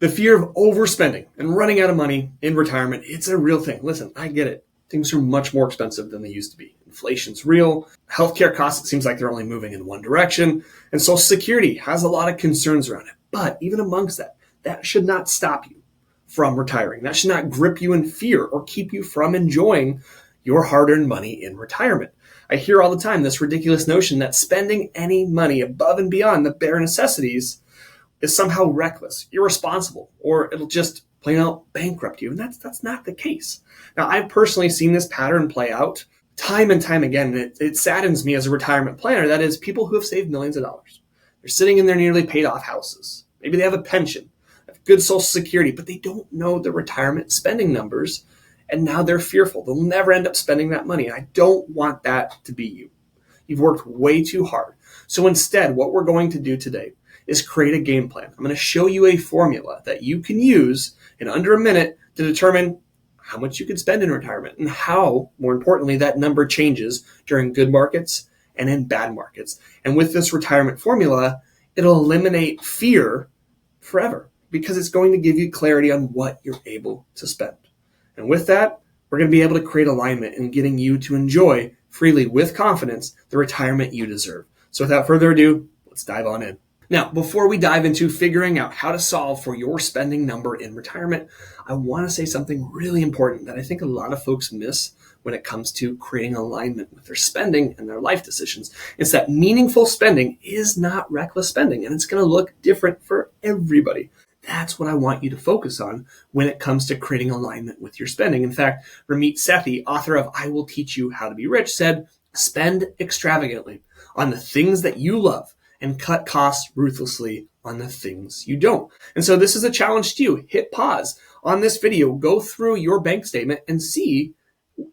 The fear of overspending and running out of money in retirement, it's a real thing. Listen, I get it. Things are much more expensive than they used to be. Inflation's real. Healthcare costs, it seems like they're only moving in one direction. And Social Security has a lot of concerns around it. But even amongst that, that should not stop you from retiring. That should not grip you in fear or keep you from enjoying your hard-earned money in retirement. I hear all the time this ridiculous notion that spending any money above and beyond the bare necessities is somehow reckless, irresponsible, or it'll just plain out bankrupt you. And that's not the case. Now, I've personally seen this pattern play out time and time again. And it saddens me as a retirement planner. That is, people who have saved millions of dollars. They're sitting in their nearly paid off houses. Maybe they have a pension, have good Social Security, but they don't know the retirement spending numbers. And now they're fearful. They'll never end up spending that money. And I don't want that to be you. You've worked way too hard. So instead, what we're going to do today is create a game plan. I'm going to show you a formula that you can use in under a minute to determine how much you can spend in retirement and how, more importantly, that number changes during good markets and in bad markets. And with this retirement formula, it'll eliminate fear forever because it's going to give you clarity on what you're able to spend. And with that, we're going to be able to create alignment in getting you to enjoy freely with confidence the retirement you deserve. So without further ado, let's dive on in. Now, before we dive into figuring out how to solve for your spending number in retirement, I want to say something really important that I think a lot of folks miss when it comes to creating alignment with their spending and their life decisions. It's that meaningful spending is not reckless spending, and it's going to look different for everybody. That's what I want you to focus on when it comes to creating alignment with your spending. In fact, Ramit Sethi, author of I Will Teach You How to Be Rich, said, spend extravagantly on the things that you love and cut costs ruthlessly on the things you don't. And so this is a challenge to you. Hit pause on this video, go through your bank statement and see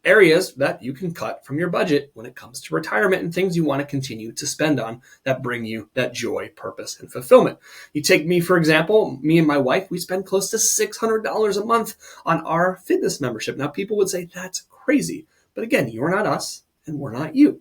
areas that you can cut from your budget when it comes to retirement and things you want to continue to spend on that bring you that joy, purpose, and fulfillment. You take me, for example, me and my wife, we spend close to $600 a month on our fitness membership. Now, people would say that's crazy. But again, you're not us and we're not you.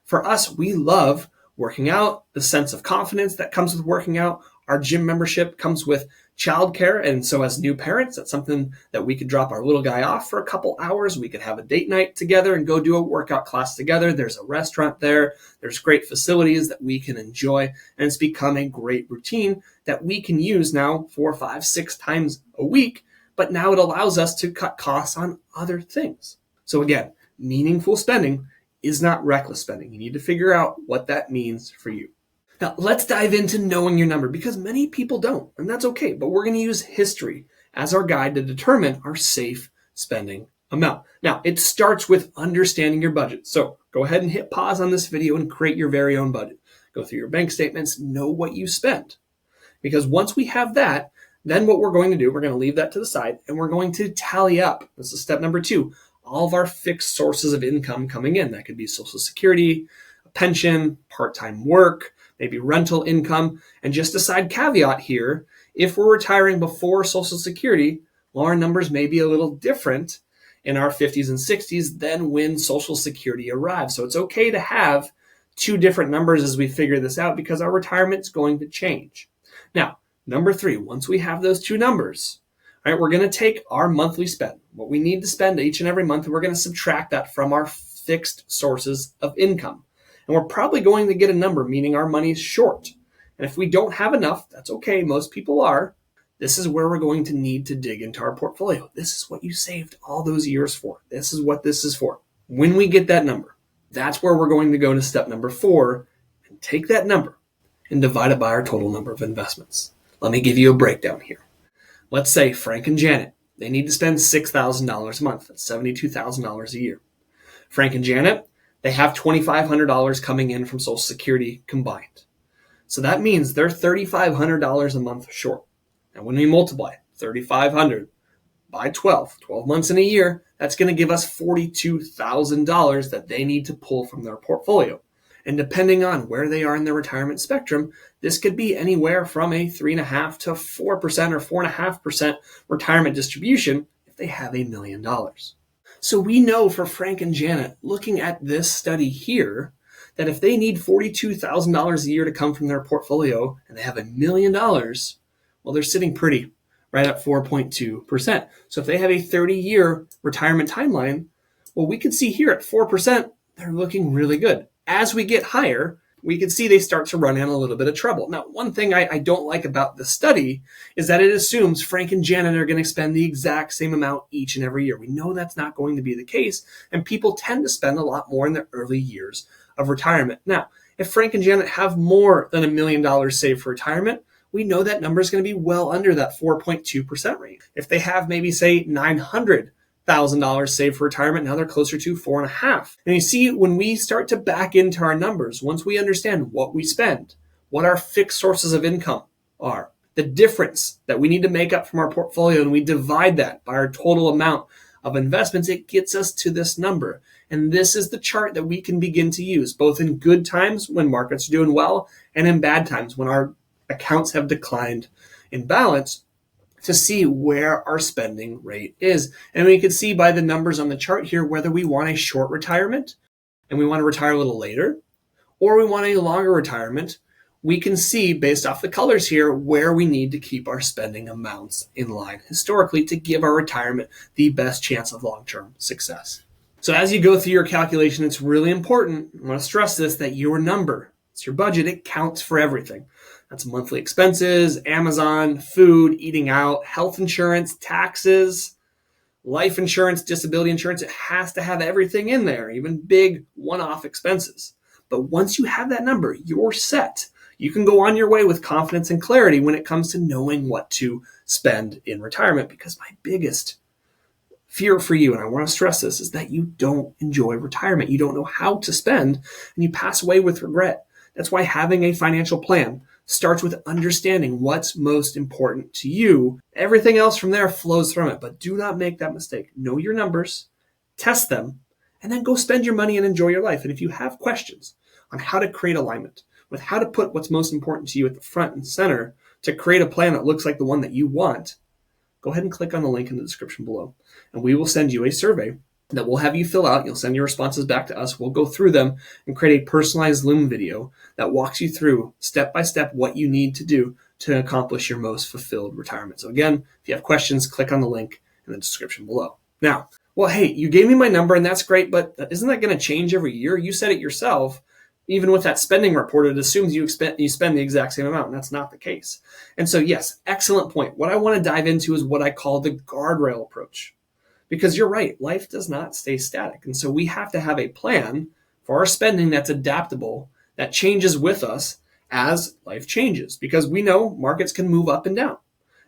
For us, we love working out, the sense of confidence that comes with working out. Our gym membership comes with childcare. And so as new parents, that's something that we could drop our little guy off for a couple hours. We could have a date night together and go do a workout class together. There's a restaurant there. There's great facilities that we can enjoy. And it's become a great routine that we can use now 4, 5, 6 times a week. But now it allows us to cut costs on other things. So again, meaningful spending is not reckless spending. You need to figure out what that means for you. Now, let's dive into knowing your number because many people don't, and that's okay. But we're going to use history as our guide to determine our safe spending amount. Now, it starts with understanding your budget. So go ahead and hit pause on this video and create your very own budget. Go through your bank statements, know what you spend. Because once we have that, then what we're going to do, we're going to leave that to the side and we're going to tally up. This is step number 2. All of our fixed sources of income coming in. That could be Social Security, a pension, part-time work, maybe rental income. And just a side caveat here, if we're retiring before Social Security, well, our numbers may be a little different in our 50s and 60s than when Social Security arrives. So it's okay to have 2 different numbers as we figure this out because our retirement's going to change. Now, number 3, once we have those 2 numbers, all right, we're going to take our monthly spend, what we need to spend each and every month, and we're going to subtract that from our fixed sources of income. And we're probably going to get a number, meaning our money's short. And if we don't have enough, that's okay. Most people are. This is where we're going to need to dig into our portfolio. This is what you saved all those years for. This is what this is for. When we get that number, that's where we're going to go to step number 4 and take that number and divide it by our total number of investments. Let me give you a breakdown here. Let's say Frank and Janet, they need to spend $6,000 a month. That's $72,000 a year. Frank and Janet, they have $2,500 coming in from Social Security combined. So that means they're $3,500 a month short. And when we multiply $3,500 by 12 months in a year, that's going to give us $42,000 that they need to pull from their portfolio. And depending on where they are in their retirement spectrum, this could be anywhere from a 3.5% to 4% or 4.5% retirement distribution if they have $1 million. So we know for Frank and Janet, looking at this study here, that if they need $42,000 a year to come from their portfolio and they have $1 million, well, they're sitting pretty right at 4.2%. So if they have a 30-year retirement timeline, well, we can see here at 4%, they're looking really good. As we get higher, we can see they start to run in a little bit of trouble. Now, one thing I don't like about the study is that it assumes Frank and Janet are going to spend the exact same amount each and every year. We know that's not going to be the case, and people tend to spend a lot more in the early years of retirement. Now, if Frank and Janet have more than $1 million saved for retirement, we know that number is going to be well under that 4.2% range. If they have maybe, say, $900,000 saved for retirement, now they're closer to 4.5. And you see, when we start to back into our numbers, once we understand what we spend, what our fixed sources of income are, the difference that we need to make up from our portfolio, and we divide that by our total amount of investments, it gets us to this number. And this is the chart that we can begin to use, both in good times when markets are doing well and in bad times when our accounts have declined in balance, to see where our spending rate is. And we can see by the numbers on the chart here whether we want a short retirement and we want to retire a little later, or we want a longer retirement. We can see based off the colors here where we need to keep our spending amounts in line historically to give our retirement the best chance of long-term success. So as you go through your calculation, it's really important, I want to stress this, that your number, it's your budget, it counts for everything. That's monthly expenses, Amazon, food, eating out, health insurance, taxes, life insurance, disability insurance. It has to have everything in there, even big one-off expenses. But once you have that number, you're set. You can go on your way with confidence and clarity when it comes to knowing what to spend in retirement. Because my biggest fear for you, and I want to stress this, is that you don't enjoy retirement. You don't know how to spend, and you pass away with regret. That's why having a financial plan starts with understanding what's most important to you. Everything else from there flows from it, but do not make that mistake. Know your numbers, test them, and then go spend your money and enjoy your life. And if you have questions on how to create alignment, with how to put what's most important to you at the front and center to create a plan that looks like the one that you want, go ahead and click on the link in the description below, and we will send you a survey that we'll have you fill out. You'll send your responses back to us. We'll go through them and create a personalized Loom video that walks you through step by step what you need to do to accomplish your most fulfilled retirement. So again, if you have questions, click on the link in the description below. Now, well, hey, you gave me my number and that's great, but isn't that going to change every year? You said it yourself. Even with that spending report, it assumes you spend the exact same amount, and that's not the case. And so yes, excellent point. What I want to dive into is what I call the guardrail approach. Because you're right, life does not stay static. And so we have to have a plan for our spending that's adaptable, that changes with us as life changes. Because we know markets can move up and down.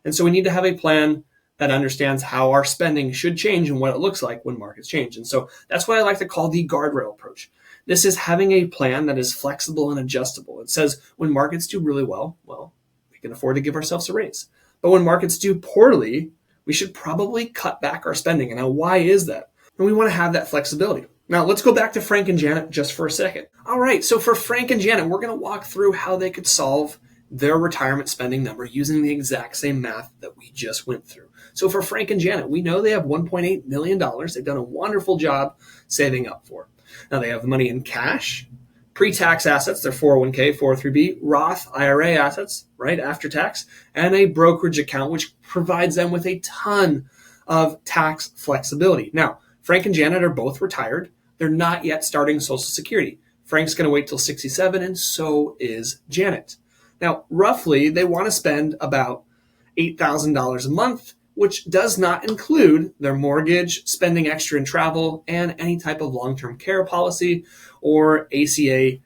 And so we need to have a plan that understands how our spending should change and what it looks like when markets change. And so that's what I like to call the guardrail approach. This is having a plan that is flexible and adjustable. It says when markets do really well, we can afford to give ourselves a raise. But when markets do poorly, we should probably cut back our spending. And now, why is that? And we want to have that flexibility. Now, let's go back to Frank and Janet just for a second. All right, so for Frank and Janet, we're going to walk through how they could solve their retirement spending number using the exact same math that we just went through. So for Frank and Janet, we know they have $1.8 million. They've done a wonderful job saving up for. Now, they have money in cash, pre-tax assets, their 401k, 403b, Roth IRA assets, right, after tax, and a brokerage account, which provides them with a ton of tax flexibility. Now, Frank and Janet are both retired. They're not yet starting Social Security. Frank's going to wait till 67, and so is Janet. Now, roughly, they want to spend about $8,000 a month, which does not include their mortgage, spending extra in travel, and any type of long-term care policy or ACA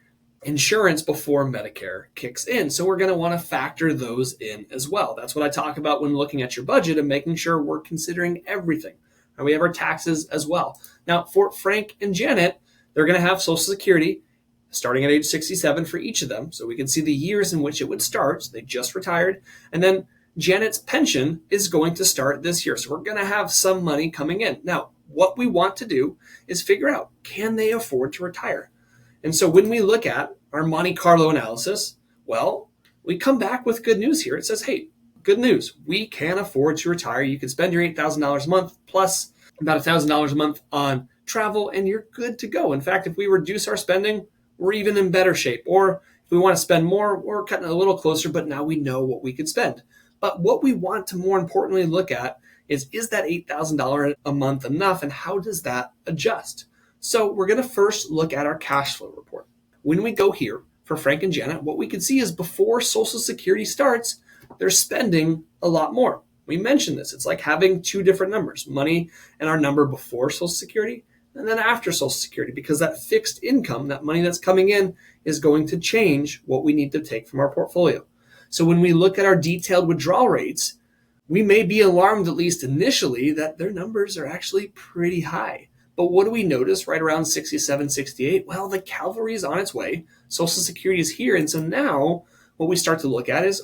insurance before Medicare kicks in. So we're going to want to factor those in as well. That's what I talk about when looking at your budget and making sure we're considering everything. And we have our taxes as well. Now, for Frank and Janet, they're going to have Social Security starting at age 67 for each of them. So we can see the years in which it would start. So they just retired. And then Janet's pension is going to start this year. So we're going to have some money coming in. Now, what we want to do is figure out, can they afford to retire? And so when we look at our Monte Carlo analysis, well, we come back with good news here. It says, hey, good news. We can afford to retire. You can spend your $8,000 a month plus about $1,000 a month on travel, and you're good to go. In fact, if we reduce our spending, we're even in better shape. Or if we want to spend more, we're cutting a little closer, but now we know what we could spend. But what we want to more importantly look at is that $8,000 a month enough, and how does that adjust? So we're going to first look at our cash flow report. When we go here for Frank and Janet, what we can see is before Social Security starts, they're spending a lot more. We mentioned this. It's like having two different numbers, money and our number before Social Security and then after Social Security, because that fixed income, that money that's coming in, is going to change what we need to take from our portfolio. So when we look at our detailed withdrawal rates, we may be alarmed, at least initially, that their numbers are actually pretty high. But what do we notice right around 67, 68? Well, the cavalry is on its way. Social Security is here. And so now what we start to look at is,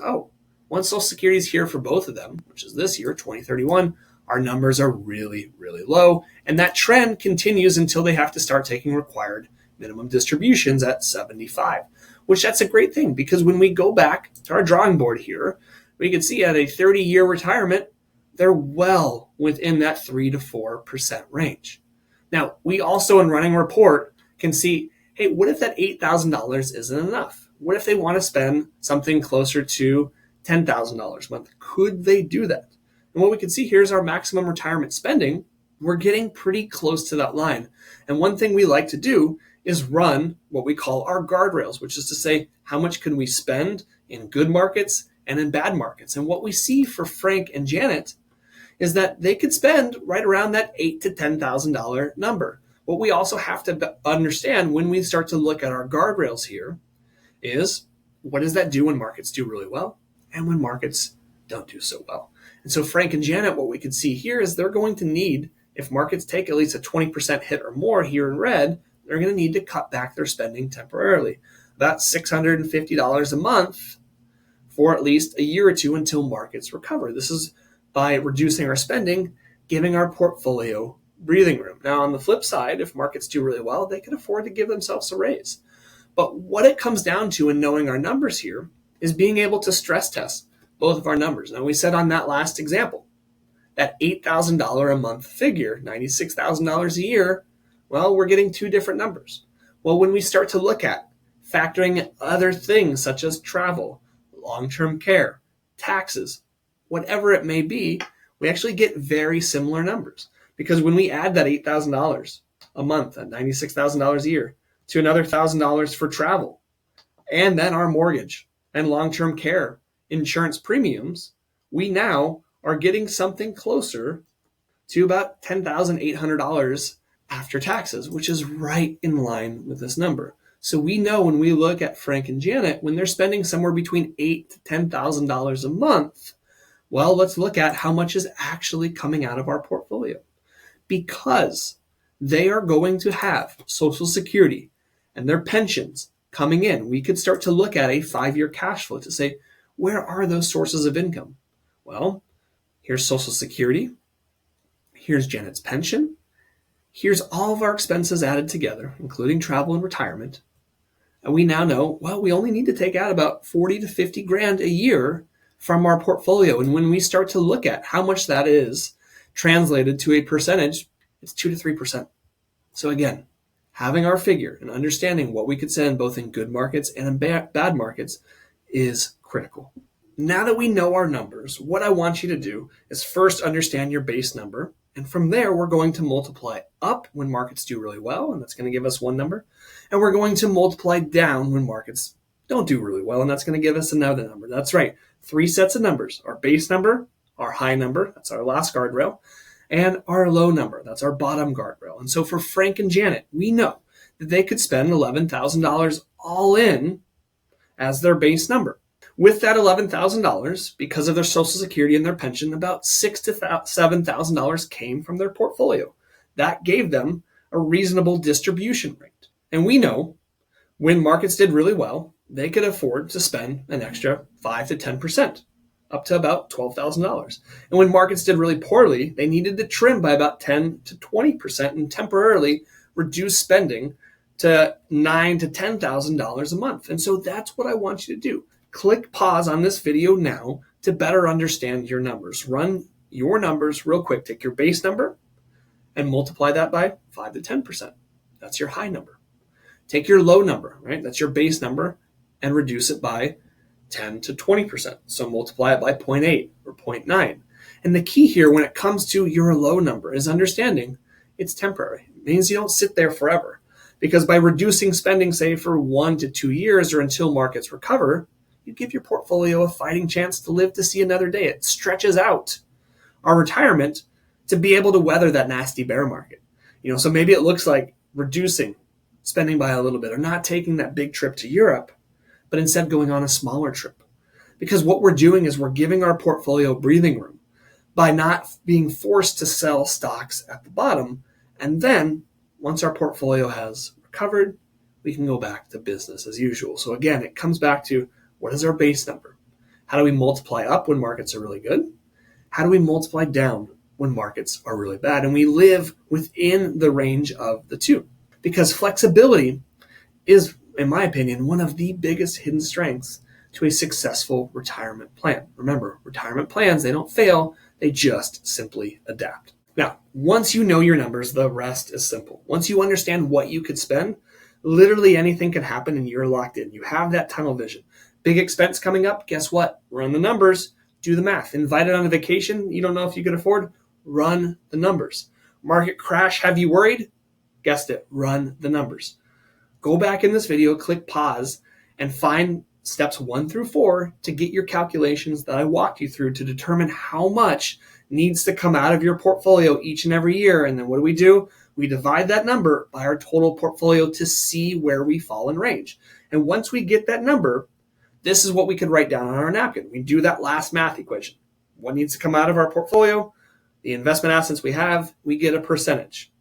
once Social Security is here for both of them, which is this year, 2031, our numbers are really, really low. And that trend continues until they have to start taking required minimum distributions at 75, which that's a great thing, because when we go back to our drawing board here, we can see at a 30-year retirement, they're well within that 3 to 4% range. Now, we also in running a report can see, hey, what if that $8,000 isn't enough? What if they want to spend something closer to $10,000 a month? Could they do that? And what we can see here is our maximum retirement spending. We're getting pretty close to that line. And one thing we like to do is run what we call our guardrails, which is to say, how much can we spend in good markets and in bad markets? And what we see for Frank and Janet is that they could spend right around that $8,000 to $10,000 number. What we also have to understand when we start to look at our guardrails here is, what does that do when markets do really well and when markets don't do so well? And so Frank and Janet, what we can see here is they're going to need, if markets take at least a 20% hit or more here in red, they're going to need to cut back their spending temporarily, about $650 a month for at least a year or two until markets recover. This is by reducing our spending, giving our portfolio breathing room. Now, on the flip side, if markets do really well, they can afford to give themselves a raise. But what it comes down to in knowing our numbers here is being able to stress test both of our numbers. Now, we said on that last example, that $8,000 a month figure, $96,000 a year, well, we're getting two different numbers. Well, when we start to look at factoring other things such as travel, long-term care, taxes, whatever it may be, we actually get very similar numbers. Because when we add that $8,000 a month, that $96,000 a year, to another $1,000 for travel, and then our mortgage and long-term care insurance premiums, we now are getting something closer to about $10,800 after taxes, which is right in line with this number. So we know when we look at Frank and Janet, when they're spending somewhere between $8,000 to $10,000 a month, well, let's look at how much is actually coming out of our portfolio. Because they are going to have Social Security and their pensions coming in, we could start to look at a 5-year cash flow to say, where are those sources of income? Well, here's Social Security, here's Janet's pension, here's all of our expenses added together, including travel and retirement. And we now know, well, we only need to take out about 40 to 50 grand a year from our portfolio. And when we start to look at how much that is translated to a percentage, it's 2 to 3%. So again, having our figure and understanding what we could send both in good markets and in bad markets is critical. Now that we know our numbers, what I want you to do is first understand your base number. And from there, we're going to multiply up when markets do really well, and that's going to give us one number. And we're going to multiply down when markets don't do really well, and that's going to give us another number. That's right, 3 sets of numbers: our base number, our high number, that's our last guardrail, and our low number, that's our bottom guardrail. And so for Frank and Janet, we know that they could spend $11,000 all in as their base number. With that $11,000, because of their Social Security and their pension, about $6,000 to $7,000 came from their portfolio. That gave them a reasonable distribution rate. And we know when markets did really well, they could afford to spend an extra 5 to 10%, up to about $12,000. And when markets did really poorly, they needed to trim by about 10 to 20% and temporarily reduce spending to $9,000 to $10,000 a month. And so that's what I want you to do. Click pause on this video now to better understand your numbers. Run your numbers real quick. Take your base number and multiply that by 5 to 10%. That's your high number. Take your low number, right? That's your base number, and reduce it by 10 to 20%. So multiply it by 0.8 or 0.9. And the key here when it comes to your low number is understanding it's temporary. It means you don't sit there forever. Because by reducing spending, say, for 1 to 2 years or until markets recover, you give your portfolio a fighting chance to live to see another day. It stretches out our retirement to be able to weather that nasty bear market. So maybe it looks like reducing spending by a little bit or not taking that big trip to Europe, but instead going on a smaller trip. Because what we're doing is we're giving our portfolio breathing room by not being forced to sell stocks at the bottom. And then once our portfolio has recovered, we can go back to business as usual. So again, it comes back to what is our base number? How do we multiply up when markets are really good? How do we multiply down when markets are really bad? And we live within the range of the two. Because flexibility is, in my opinion, one of the biggest hidden strengths to a successful retirement plan. Remember, retirement plans, they don't fail, they just simply adapt. Now, once you know your numbers, the rest is simple. Once you understand what you could spend, literally anything can happen and you're locked in. You have that tunnel vision. Big expense coming up, guess what? Run the numbers, do the math. Invited on a vacation you don't know if you could afford, run the numbers. Market crash, have you worried? Guessed it, run the numbers. Go back in this video, click pause, and find steps 1 through 4 to get your calculations that I walked you through to determine how much needs to come out of your portfolio each and every year. And then what do? We divide that number by our total portfolio to see where we fall in range. And once we get that number, this is what we could write down on our napkin. We do that last math equation. What needs to come out of our portfolio? The investment assets we have, we get a percentage.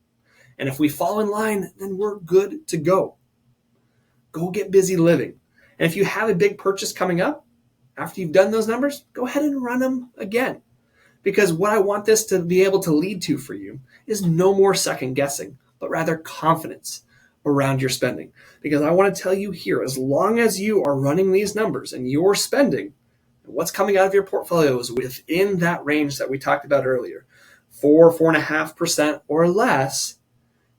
And if we fall in line, then we're good to go. Go get busy living. And if you have a big purchase coming up, after you've done those numbers, go ahead and run them again. Because what I want this to be able to lead to for you is no more second guessing, but rather confidence around your spending. Because I want to tell you here, as long as you are running these numbers and you're spending, what's coming out of your portfolio is within that range that we talked about earlier, 4.5% or less,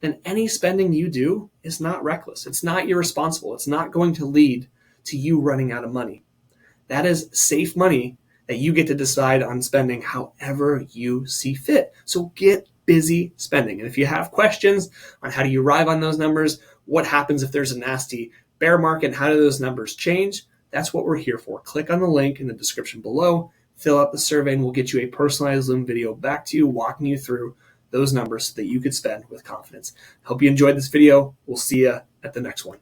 then any spending you do is not reckless. It's not irresponsible. It's not going to lead to you running out of money. That is safe money that you get to decide on spending however you see fit. So get busy spending. And if you have questions on how do you arrive on those numbers, what happens if there's a nasty bear market, and how do those numbers change, that's what we're here for. Click on the link in the description below, fill out the survey, and we'll get you a personalized Zoom video back to you, walking you through those numbers so that you could spend with confidence. Hope you enjoyed this video. We'll see you at the next one.